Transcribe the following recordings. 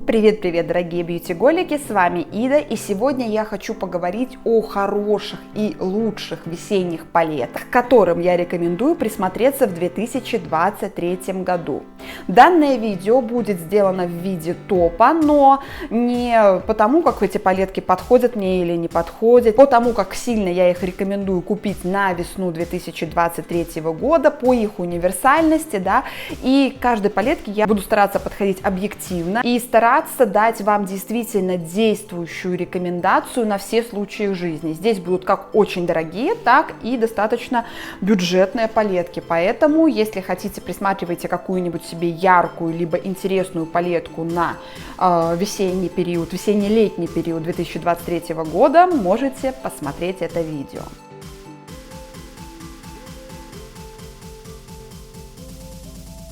Привет-привет, дорогие бьюти-голики, с вами Ида, и сегодня я хочу поговорить о хороших и лучших весенних палетах, к которым я рекомендую присмотреться в 2023 году. Данное видео будет сделано в виде топа, но не потому, как эти палетки подходят мне или не подходят, по тому, как сильно я их рекомендую купить на весну 2023 года, по их универсальности, да, и к каждой палетке я буду стараться подходить объективно и стараться дать вам действительно действующую рекомендацию на все случаи жизни. Здесь будут как очень дорогие, так и достаточно бюджетные палетки. Поэтому, если хотите, присматривайте какую-нибудь себе яркую либо интересную палетку на весенний период, весенне-летний период 2023 года, можете посмотреть это видео.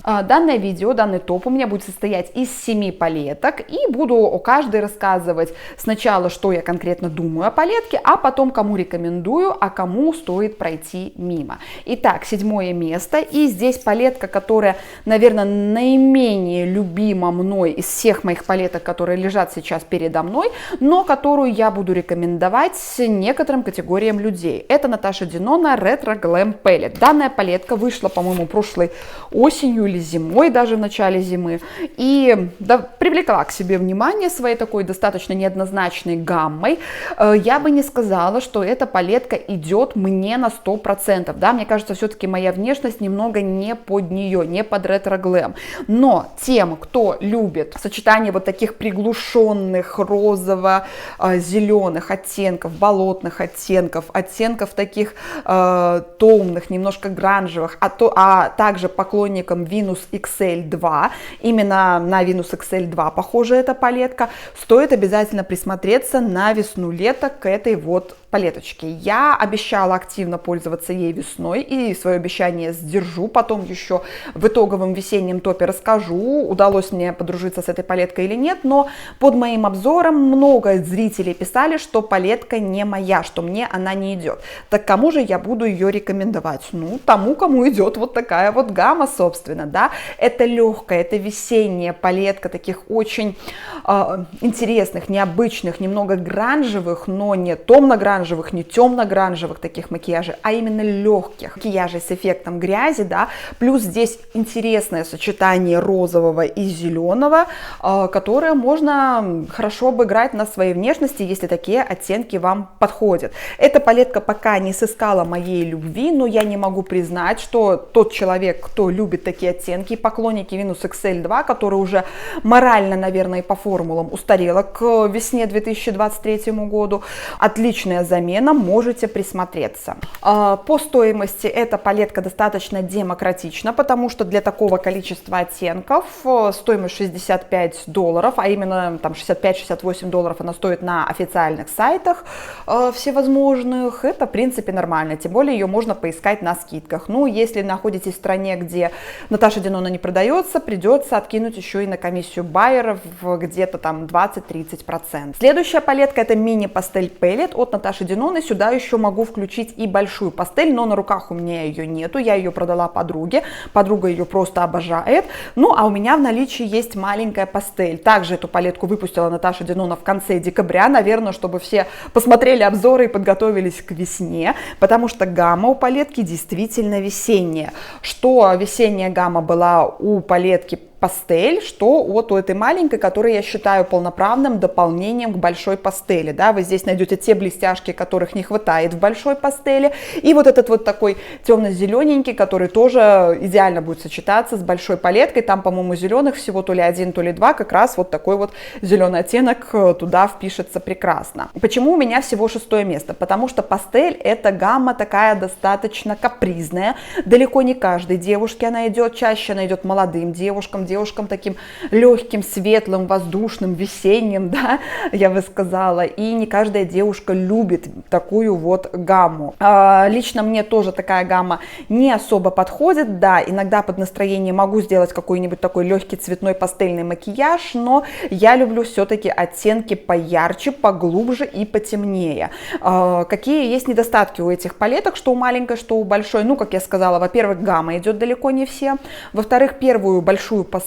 Данное видео, данный топ у меня будет состоять из 7 палеток, и буду о каждой рассказывать сначала, что я конкретно думаю о палетке, а потом кому рекомендую, а кому стоит пройти мимо. Итак, 7 место, и здесь палетка, которая, наверное, наименее любима мной из всех моих палеток, которые лежат сейчас передо мной, но которую я буду рекомендовать некоторым категориям людей. Это Наташа Денона Retro Glam Palette. Данная палетка вышла, по-моему, прошлой осенью или зимой, даже в начале зимы, и привлекла к себе внимание своей такой достаточно неоднозначной гаммой. Я бы не сказала, что эта палетка идет мне на 100%, да, мне кажется, все-таки моя внешность немного не под нее, не под ретро-глэм, но тем, кто любит сочетание вот таких приглушенных розово-зеленых оттенков, болотных оттенков, оттенков таких томных, немножко гранжевых, а также поклонникам Venus XL2, именно на Venus XL2 похожа эта палетка, стоит обязательно присмотреться на весну-лето к этой вот палеточке. Я обещала активно пользоваться ей весной, и свое обещание сдержу, потом еще в итоговом весеннем топе расскажу, удалось мне подружиться с этой палеткой или нет, но под моим обзором много зрителей писали, что палетка не моя, что мне она не идет. Так кому же я буду ее рекомендовать? Ну, тому, кому идет вот такая вот гамма, собственно, да. Это легкая, это весенняя палетка таких очень интересных, необычных, немного гранжевых, но не томно-гранжевых, не темно-гранжевых таких макияжей, а именно легких макияжей с эффектом грязи, да, плюс здесь интересное сочетание розового и зеленого, которое можно хорошо обыграть на своей внешности, если такие оттенки вам подходят. Эта палетка пока не сыскала моей любви, но я не могу признать, что тот человек, кто любит такие оттенки, поклонники Venus XL2, которые уже морально, наверное, и по формулам устарела к весне 2023 году, отличная замена, можете присмотреться. По стоимости эта палетка достаточно демократична, потому что для такого количества оттенков стоимость $65, а именно там $65-68 она стоит на официальных сайтах всевозможных, это в принципе нормально, тем более ее можно поискать на скидках. Ну, если находитесь в стране, где Наташа Денона не продается, придется откинуть еще и на комиссию байеров где-то там 20-30%. Следующая палетка — это мини-пастель палет от Наташи Деноны. Сюда еще могу включить и большую пастель, но на руках у меня ее нету, я ее продала подруге, подруга ее просто обожает. Ну, а у меня в наличии есть маленькая пастель. Также эту палетку выпустила Наташа Денона в конце декабря, наверное, чтобы все посмотрели обзоры и подготовились к весне, потому что гамма у палетки действительно весенняя. Что весенняя гамма была у палетки пастель, что вот у этой маленькой, которую я считаю полноправным дополнением к большой пастели, да, вы здесь найдете те блестяшки, которых не хватает в большой пастели, и вот этот вот такой темно-зелененький, который тоже идеально будет сочетаться с большой палеткой, там, по-моему, зеленых всего то ли 1, то ли 2, как раз вот такой вот зеленый оттенок туда впишется прекрасно. Почему у меня всего 6 место? Потому что пастель — это гамма такая достаточно капризная, далеко не каждой девушке она идет, чаще она идет молодым девушкам, девушкам таким легким, светлым, воздушным, весенним, да, я бы сказала, и не каждая девушка любит такую вот гамму. Лично мне тоже такая гамма не особо подходит, да, иногда под настроение могу сделать какой-нибудь такой легкий цветной пастельный макияж, но я люблю все-таки оттенки поярче, поглубже и потемнее. Какие есть недостатки у этих палеток, что у маленькой, что у большой? Ну, как я сказала, во-первых, гамма идет далеко не все, во-вторых, первую большую пастель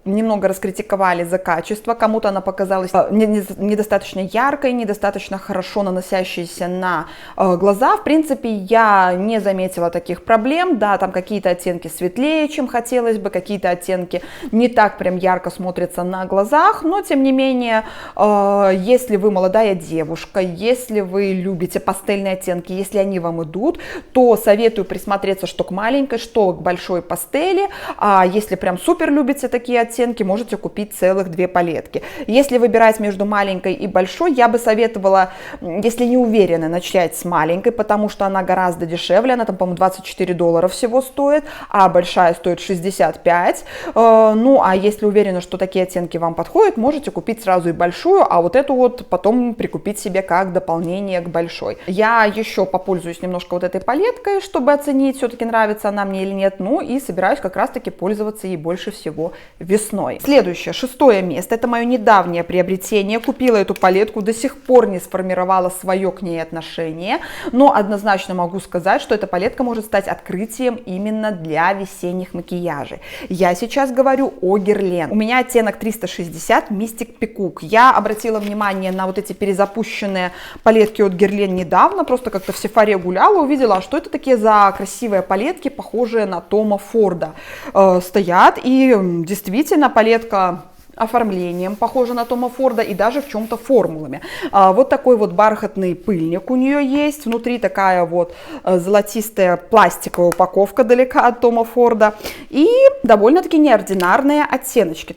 немного раскритиковали за качество, кому-то она показалась недостаточно яркой, недостаточно хорошо наносящейся на глаза. В принципе, я не заметила таких проблем, да, там какие-то оттенки светлее, чем хотелось бы, какие-то оттенки не так прям ярко смотрятся на глазах, но тем не менее, если вы молодая девушка, если вы любите пастельные оттенки, если они вам идут, то советую присмотреться что к маленькой, что к большой пастели, а если прям супер любите такие оттенки, можете купить целых 2 палетки. Если выбирать между маленькой и большой, я бы советовала, если не уверены, начать с маленькой, потому что она гораздо дешевле, она там, по-моему, $24 всего стоит, а большая стоит 65. Ну, а если уверены, что такие оттенки вам подходят, можете купить сразу и большую, а вот эту вот потом прикупить себе как дополнение к большой. Я еще попользуюсь немножко вот этой палеткой, чтобы оценить, все-таки нравится она мне или нет, ну и собираюсь как раз-таки пользоваться ей больше всего весной. Следующее, 6-е место, это мое недавнее приобретение. Купила эту палетку, до сих пор не сформировала свое к ней отношение, но однозначно могу сказать, что эта палетка может стать открытием именно для весенних макияжей. Я сейчас говорю о Guerlain. У меня оттенок 360 Mystic Peacock. Я обратила внимание на вот эти перезапущенные палетки от Guerlain недавно, просто как-то в Сефаре гуляла, увидела, что это такие за красивые палетки, похожие на Тома Форда, стоят, и действительно палетка оформлением похожа на Тома Форда и даже в чем-то формулами. Вот такой вот бархатный пыльник у нее есть, внутри такая вот золотистая пластиковая упаковка далека от Тома Форда и довольно-таки неординарные оттеночки.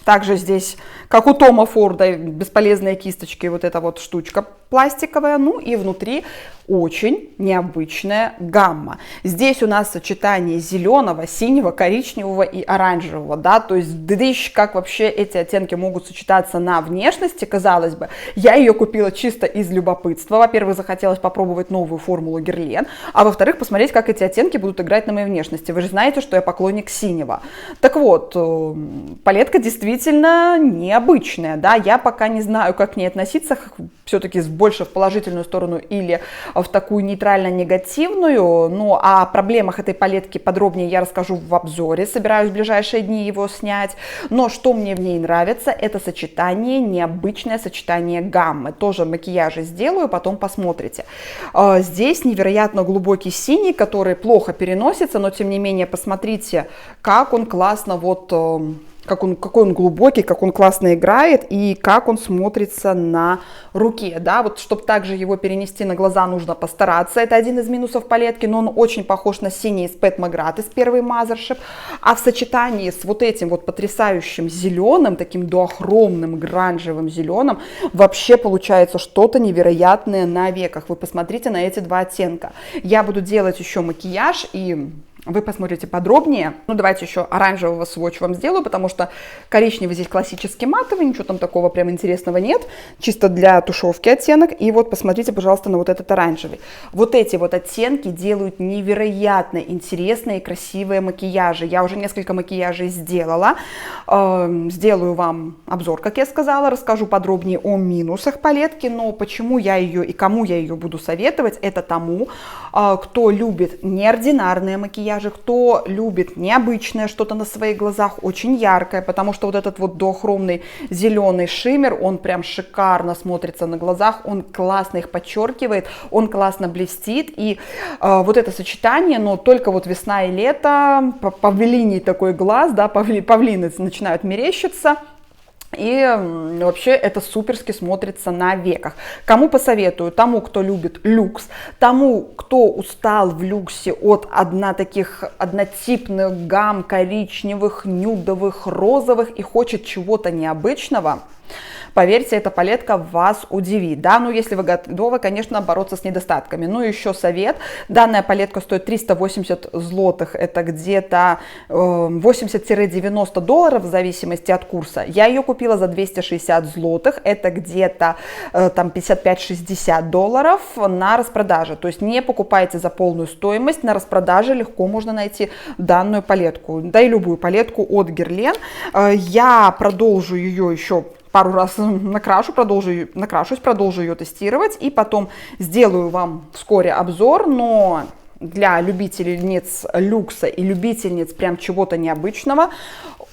Также здесь, как у Тома Форда, бесполезные кисточки, вот эта вот штучка пластиковая, ну и внутри очень необычная гамма. Здесь у нас сочетание зеленого, синего, коричневого и оранжевого, да, то есть дыщ, как вообще эти оттенки могут сочетаться на внешности, казалось бы. Я ее купила чисто из любопытства. Во-первых, захотелось попробовать новую формулу Guerlain, а во-вторых, посмотреть, как эти оттенки будут играть на моей внешности. Вы же знаете, что я поклонник синего. Так вот, палетка действительно необычная, да, я пока не знаю, как к ней относиться, все-таки больше в положительную сторону или в такую нейтрально-негативную. Ну, о проблемах этой палетки подробнее я расскажу в обзоре, собираюсь в ближайшие дни его снять. Но что мне в ней нравится, это сочетание, необычное сочетание гаммы. Тоже макияжи сделаю, потом посмотрите. Здесь невероятно глубокий синий, который плохо переносится, но тем не менее посмотрите, как он классно вот... какой он глубокий, как он классно играет и как он смотрится на руке, да, вот чтобы также его перенести на глаза, нужно постараться, это один из минусов палетки, но он очень похож на синий из Pat McGrath, из первой Mothership, а в сочетании с вот этим вот потрясающим зеленым, таким дуохромным, гранжевым зеленым, вообще получается что-то невероятное на веках. Вы посмотрите на эти 2 оттенка. Я буду делать еще макияж и... вы посмотрите подробнее. Ну, давайте еще оранжевого сводч вам сделаю, потому что коричневый здесь классический матовый, ничего там такого прям интересного нет. Чисто для тушевки оттенок. И вот посмотрите, пожалуйста, на вот этот оранжевый. Вот эти вот оттенки делают невероятно интересные и красивые макияжи. Я уже несколько макияжей сделала. Сделаю вам обзор, как я сказала, расскажу подробнее о минусах палетки, но почему я ее и кому я ее буду советовать, это тому, кто любит неординарные макияжи, кто любит необычное что-то на своих глазах, очень яркое, потому что вот этот вот дуохромный зеленый шиммер, он прям шикарно смотрится на глазах, он классно их подчеркивает, он классно блестит, и вот это сочетание, но только вот весна и лето, павлиний такой глаз, да, павлины начинают мерещиться. И вообще это суперски смотрится на веках. Кому посоветую? Тому, кто любит люкс, тому, кто устал в люксе от таких однотипных гамм, коричневых, нюдовых, розовых и хочет чего-то необычного. Поверьте, эта палетка вас удивит, да, ну если вы готовы, конечно, бороться с недостатками. Ну еще совет, данная палетка стоит 380 злотых, это где-то 80-90 в зависимости от курса. Я ее купила за 260 злотых, это где-то там 55-60 на распродаже, то есть не покупайте за полную стоимость, на распродаже легко можно найти данную палетку, да и любую палетку от Guerlain. Я продолжу ее еще пару раз накрашусь, продолжу ее тестировать и потом сделаю вам вскоре обзор, но для любительниц люкса и любительниц прям чего-то необычного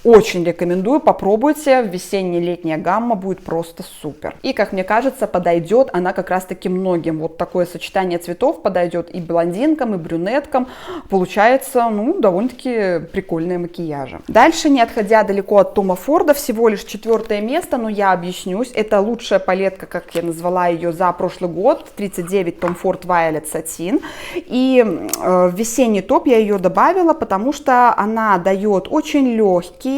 Очень рекомендую, попробуйте, весенне-летняя гамма будет просто супер. И, как мне кажется, подойдет она как раз-таки многим. Вот такое сочетание цветов подойдет и блондинкам, и брюнеткам. Получается, ну, довольно-таки прикольные макияжи. Дальше, не отходя далеко от Тома Форда, всего лишь 4 место, но я объяснюсь. Это лучшая палетка, как я назвала ее, за прошлый год, 39 Tom Ford Violet Satin. И в весенний топ я ее добавила, потому что она дает очень легкие,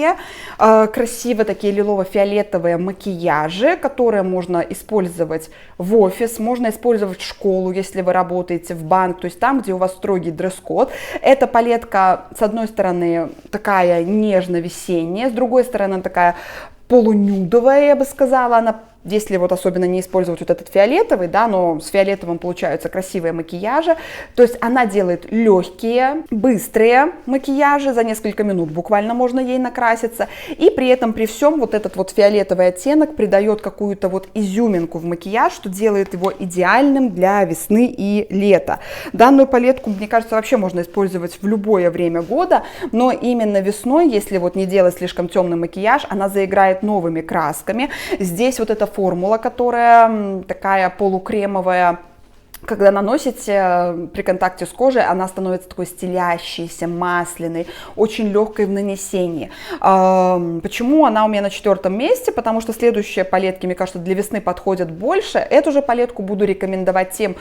красиво такие лилово-фиолетовые макияжи, которые можно использовать в офис, можно использовать в школу, если вы работаете в банк, то есть там, где у вас строгий дресс-код. Эта палетка, с одной стороны, такая нежно-весенняя, с другой стороны, такая полунюдовая, я бы сказала, она, если вот особенно не использовать вот этот фиолетовый, да, но с фиолетовым получаются красивые макияжи, то есть она делает легкие, быстрые макияжи, за несколько минут буквально можно ей накраситься, и при этом, при всем, вот этот вот фиолетовый оттенок придает какую-то вот изюминку в макияж, что делает его идеальным для весны и лета. Данную палетку, мне кажется, вообще можно использовать в любое время года, но именно весной, если вот не делать слишком темный макияж, она заиграет новыми красками. Здесь вот эта формула, которая такая полукремовая, когда наносите при контакте с кожей, она становится такой стелящейся, масляной, очень легкой в нанесении. Почему она у меня на 4 месте? Потому что следующие палетки, мне кажется, для весны подходят больше. Эту же палетку буду рекомендовать тем,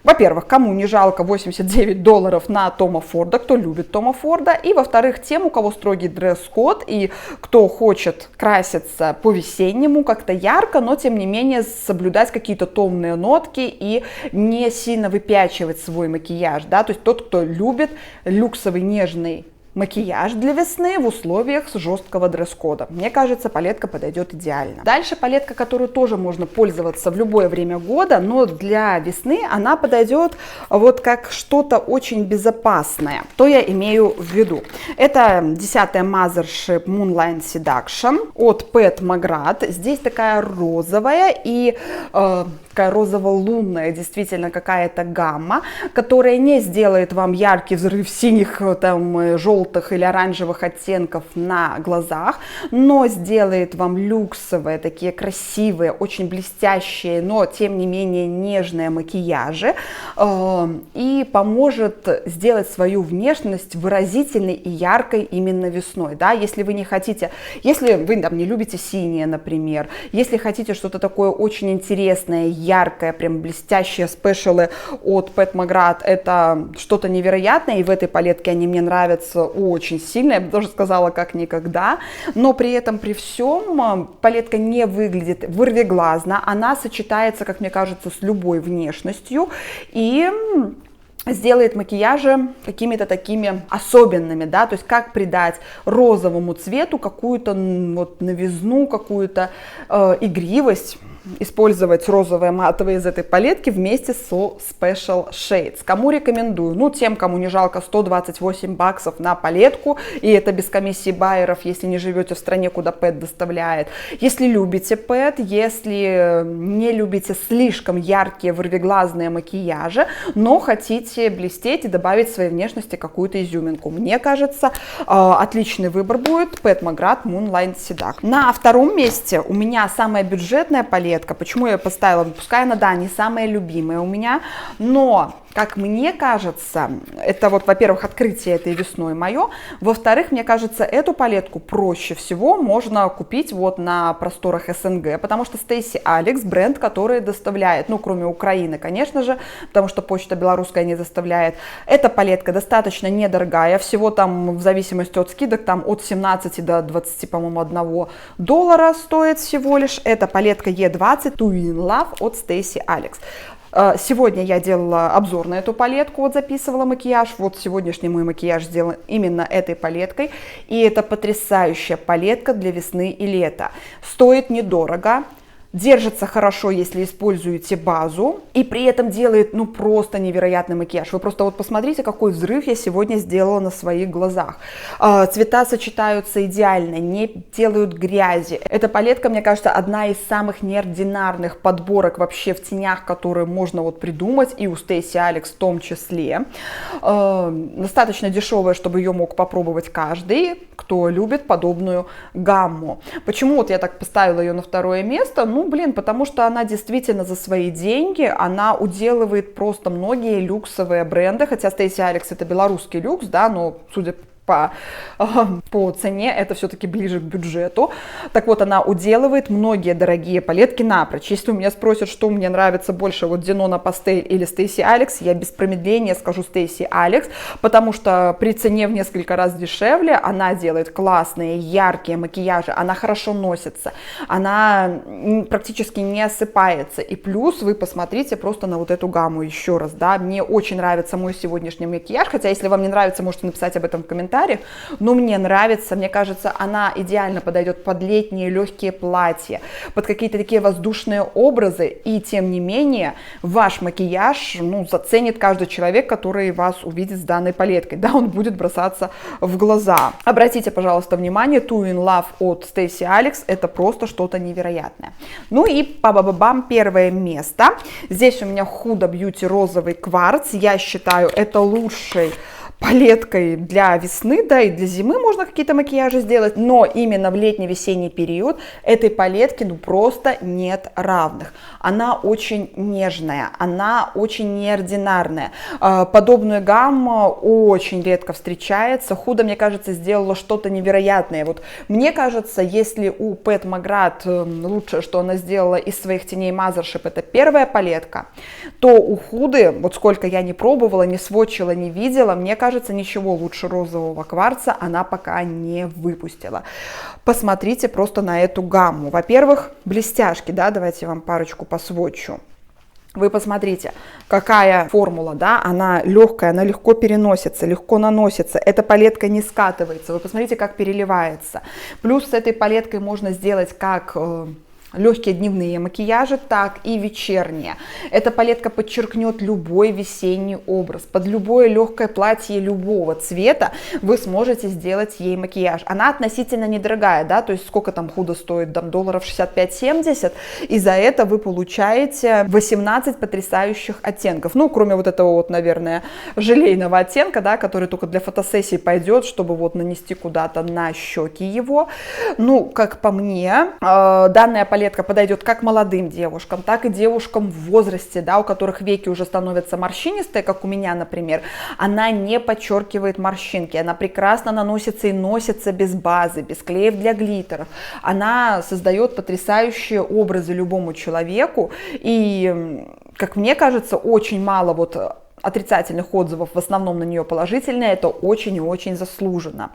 во-первых, кому не жалко $89 на Тома Форда, кто любит Тома Форда, и, во-вторых, тем, у кого строгий дресс-код и кто хочет краситься по-весеннему, как-то ярко, но, тем не менее, соблюдать какие-то томные нотки и не сильно выпячивать свой макияж, да, то есть тот, кто любит люксовый нежный макияж для весны в условиях жесткого дресс-кода. Мне кажется, палетка подойдет идеально. Дальше палетка, которую тоже можно пользоваться в любое время года, но для весны она подойдет вот как что-то очень безопасное. Что я имею в виду? Это 10-я Mothership Moonlight Seduction от Pat McGrath. Здесь такая розовая и такая розово-лунная, действительно какая-то гамма, которая не сделает вам яркий взрыв синих, там, желтых или оранжевых оттенков на глазах, но сделает вам люксовые, такие красивые, очень блестящие, но тем не менее нежные макияжи и поможет сделать свою внешность выразительной и яркой именно весной, да, если вы не хотите, если вы там не любите синее, например, если хотите что-то такое очень интересное, яркое, прям блестящее, спешалы от Pat McGrath, это что-то невероятное, и в этой палетке они мне нравятся очень сильно, я бы даже сказала, как никогда, но при этом, при всем, палетка не выглядит вырвиглазно, она сочетается, как мне кажется, с любой внешностью и сделает макияжи какими-то такими особенными, да, то есть как придать розовому цвету какую-то вот новизну, какую-то игривость, использовать розовые матовые из этой палетки вместе со Special Shades. Кому рекомендую? Ну, тем, кому не жалко $128 на палетку, и это без комиссии байеров, если не живете в стране, куда Pat доставляет. Если любите Pat, если не любите слишком яркие вырвиглазные макияжи, но хотите блестеть и добавить своей внешности какую-то изюминку, мне кажется, отличный выбор будет Pat McGrath Moonlight Seduction. На 2-м месте у меня самая бюджетная палетка. Почему я ее поставила? Пускай она, да, не самая любимая у меня, но, как мне кажется, это вот, во-первых, открытие этой весной мое, во-вторых, мне кажется, эту палетку проще всего можно купить вот на просторах СНГ, потому что Stacey Alex, бренд, который доставляет, ну, кроме Украины, конечно же, потому что почта белорусская не доставляет, эта палетка достаточно недорогая, всего там, в зависимости от скидок, там от 17 до 20, по-моему, $1 стоит всего лишь. Это палетка E20 To In Love от Stacey Alex. Сегодня я делала обзор на эту палетку, вот записывала макияж, вот сегодняшний мой макияж сделан именно этой палеткой, и это потрясающая палетка для весны и лета. Стоит недорого, держится хорошо, если используете базу, и при этом делает, ну, просто невероятный макияж. Вы просто вот посмотрите, какой взрыв я сегодня сделала на своих глазах. Цвета сочетаются идеально, не делают грязи. Эта палетка, мне кажется, одна из самых неординарных подборок вообще в тенях, которые можно вот придумать, и у Стейси Алекс в том числе. Достаточно дешевая, чтобы ее мог попробовать каждый, кто любит подобную гамму. Почему вот я так поставила ее на второе место? Ну, блин, потому что она действительно за свои деньги, она уделывает просто многие люксовые бренды, хотя Стейси Алекс это белорусский люкс, да, но судя по цене это все-таки ближе к бюджету. Так вот, она уделывает многие дорогие палетки напрочь. Если у меня спросят, что мне нравится больше, вот Денона Пастель или Стейси Алекс, я без промедления скажу Стейси Алекс, потому что при цене в несколько раз дешевле она делает классные, яркие макияжи, она хорошо носится, она практически не осыпается. И плюс вы посмотрите просто на вот эту гамму еще раз, да, мне очень нравится мой сегодняшний макияж, хотя если вам не нравится, можете написать об этом в комментариях. Но мне нравится, мне кажется, она идеально подойдет под летние легкие платья, под какие-то такие воздушные образы, и тем не менее ваш макияж, ну, заценит каждый человек, который вас увидит с данной палеткой, да, он будет бросаться в глаза. Обратите, пожалуйста, внимание, Two in Love от Стейси Алекс, это просто что-то невероятное. Ну и па-ба-ба-бам, первое место. Здесь у меня Huda Beauty розовый кварц, я считаю, это лучший палеткой для весны, да, и для зимы можно какие-то макияжи сделать, но именно в летний-весенний период этой палетки, ну, просто нет равных. Она очень нежная, она очень неординарная. Подобную гамму очень редко встречается. Huda, мне кажется, сделала что-то невероятное. Вот мне кажется, если у Pat McGrath лучшее, что она сделала из своих теней Mothership, это первая палетка, то у Huda, вот сколько я не пробовала, не сводчила, не видела, мне кажется, ничего лучше розового кварца она пока не выпустила. Посмотрите просто на эту гамму. Во-первых, блестяшки, да, давайте я вам парочку посводчу. Вы посмотрите, какая формула, да, она легкая, она легко переносится, легко наносится, эта палетка не скатывается, вы посмотрите, как переливается. Плюс с этой палеткой можно сделать как легкие дневные макияжи, так и вечерние. Эта палетка подчеркнет любой весенний образ. Под любое легкое платье любого цвета вы сможете сделать ей макияж. Она относительно недорогая, да, то есть сколько там Huda стоит, там долларов 65-70, и за это вы получаете 18 потрясающих оттенков. Ну, кроме вот этого вот, наверное, желейного оттенка, да, который только для фотосессии пойдет, чтобы вот нанести куда-то на щеки его. Ну, как по мне, данная палетка подойдет как молодым девушкам, так и девушкам в возрасте, да, у которых веки уже становятся морщинистые, как у меня, например. Она не подчеркивает морщинки, она прекрасно наносится и носится без базы, без клеев для глиттеров. Она создает потрясающие образы любому человеку, и, как мне кажется, очень мало вот отрицательных отзывов, в основном на нее положительные, это очень и очень заслуженно.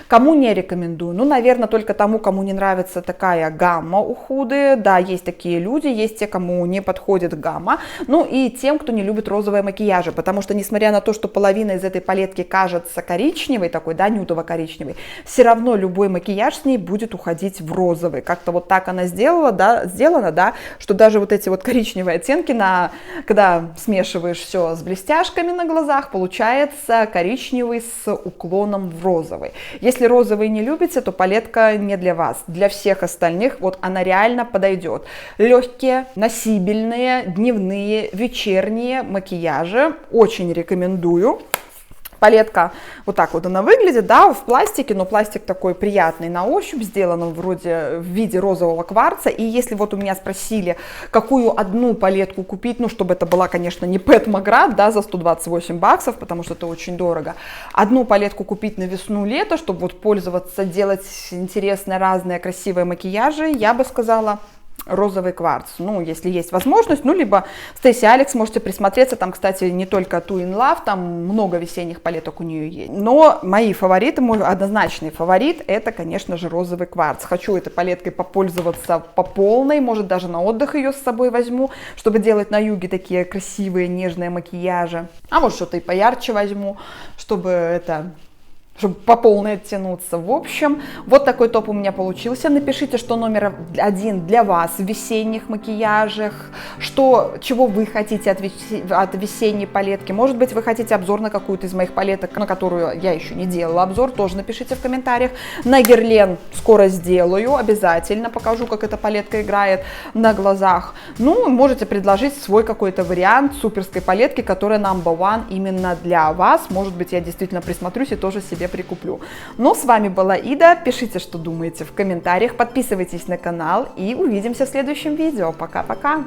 Кому не рекомендую? Ну, наверное, только тому, кому не нравится такая гамма у Huda. Да, есть такие люди, есть те, кому не подходит гамма. Ну, и тем, кто не любит розовые макияжи, потому что, несмотря на то, что половина из этой палетки кажется коричневой, такой, да, нюдово-коричневой, все равно любой макияж с ней будет уходить в розовый. Как-то вот так она сделана, да, что даже вот эти вот коричневые оттенки, когда смешиваешь все с блестящим, на глазах, получается коричневый с уклоном в розовый. Если розовый не любите, то палетка не для вас. Для всех остальных вот она реально подойдет. Легкие, носибельные, дневные, вечерние макияжи. Очень рекомендую. Палетка вот так вот она выглядит, да, в пластике, но пластик такой приятный на ощупь, сделан он вроде в виде розового кварца. И если вот у меня спросили, какую одну палетку купить, ну, чтобы это была, конечно, не Pat McGrath, да, за 128 баксов, потому что это очень дорого, одну палетку купить на весну-лето, чтобы вот пользоваться, делать интересные, разные, красивые макияжи, я бы сказала, розовый кварц, ну, если есть возможность, ну, либо Стейси Алекс, можете присмотреться, там, кстати, не только Two in Love, там много весенних палеток у нее есть, но мои фавориты, мой однозначный фаворит, это, конечно же, розовый кварц. Хочу этой палеткой попользоваться по полной, может, даже на отдых ее с собой возьму, чтобы делать на юге такие красивые, нежные макияжи, а может, что-то и поярче возьму, чтобы это чтобы по полной оттянуться. В общем, вот такой топ у меня получился. Напишите, что номер 1 для вас в весенних макияжах, чего вы хотите от весенней палетки. Может быть, вы хотите обзор на какую-то из моих палеток, на которую я еще не делала обзор, тоже напишите в комментариях. На Guerlain скоро сделаю, обязательно покажу, как эта палетка играет на глазах. Ну, можете предложить свой какой-то вариант суперской палетки, которая number one именно для вас. Может быть, я действительно присмотрюсь и тоже себе прикуплю. Ну, с вами была Ида. Пишите, что думаете в комментариях, подписывайтесь на канал и увидимся в следующем видео. Пока-пока!